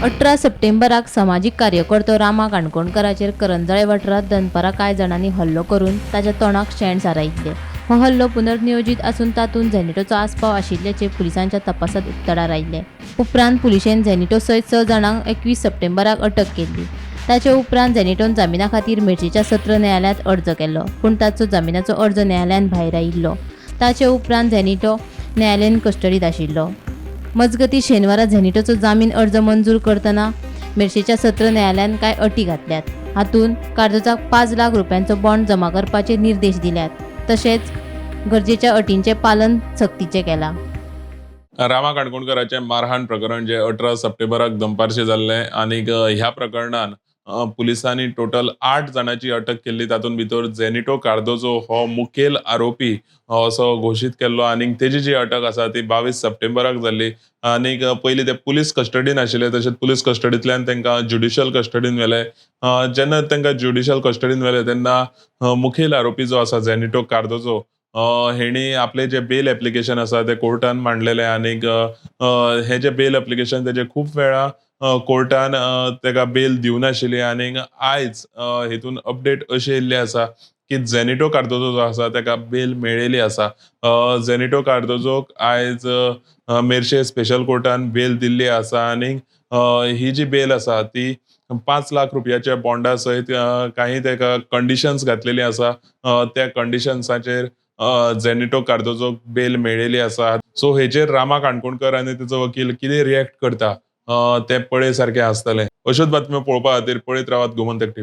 18 सप्टेंबराक सामाजिक कार्यकर्तो रामा काणकोणकराचेर करंजळे वाठारांत दनपारां कांय जाणांनी हल्लो करून ताच्या तोंडाक शेण सारयिल्ले। हो हल्लो पुनर्नियोजीत आसून तातूंत झेनिटोचो आस्पाव आशिल्ल्याचे पुलिसांच्या तपासांत उक्ताडार आयिल्ले। उपरांत पुलिशेन झेनिटो सयत 6 जाणांक 21 सप्टेंबराक अटक केल्ली। ताचे उपरांत झेनिटोन जामिना खातीर मेर्शेच्या सत्र न्यायालयांत अर्ज केलो, पूण ताचो जामिनाचो अर्ज न्यायालयान भायर आयिल्लो। ताचे उपरांत झेनिटो न्यायालयीन कस्टडीत आशिल्लो। मजगतीं शेनवारा झेनिटोचो जामीन अर्ज मंजूर करतना मेर्शेच्या सत्र न्यायालयान कांय अटी घातल्यात। हातूंत कार्दोजाक 5 लाख रुपयांचो बॉन्ड जमा करपाचे निर्देश दिल्यात, तशेंच गरजेच्या अटींचें पालन सक्तीचें केलां। रामा काणकोणकराचें मारहाण प्रकरण जे 18 सप्टेंबराक दनपारचें जाल्लें आनीक ह्या प्रकरणान पुलिसांनी टोटल 8 जाणांची अटक केल्ली। तातूंत भितर झेनिटो कार्दोजो हो मुखेल आरोपी असो घोशीत केल्लो आनीक तेजी जी अटक आसा ती 22 सप्टेंबराक जाल्ली। आनीक पयलीं ते पुलीस कस्टडीन आशिल्ले, तशेंच पुलीस कस्टडींतल्यान तांकां ज्युडिशियल कस्टडीन व्हेले। जेन्ना तांकां ज्युडिशियल कस्टडीन व्हेले तेन्ना मुखेल आरोपी जो आसा झेनिटो कार्दोजो हेणी आपले जे बेल एप्लिकेशन आसा ते कोर्टान मांडलेले आनीक हे जे बेल एप्लिकेशन तेजे खूब वेळा कोर्टान तेका बेल दिवनाशिल्ली आनीक आयज हितून अपडेट अशी येयल्ली आसा की झेनिटो कार्दोजो जो आसा तेका बेल मेळिल्ली आसा। झेनिटो कार्दोजोक आयज मेर्शे स्पेशल कोर्टान बेल दिल्ली आसा आनीक ही जी बेल आसा ती 5 लाख रुपयाच्या बॉन्डा सयत काही तेका कंडिशन्स घातलेली आसा। त्या कंडिशन्साचेर झेनिटो कार्दोजोक बेल मेळिल्ली आसा। सो हेचेर रामा काणकोणकर आनी तेचो वकील कितें रिएक्ट करता ते पळय सारकें आसतलें। अश्योच बातम्यो पळोवपा खातीर पळयत रावात गोमंतक टीव्ही।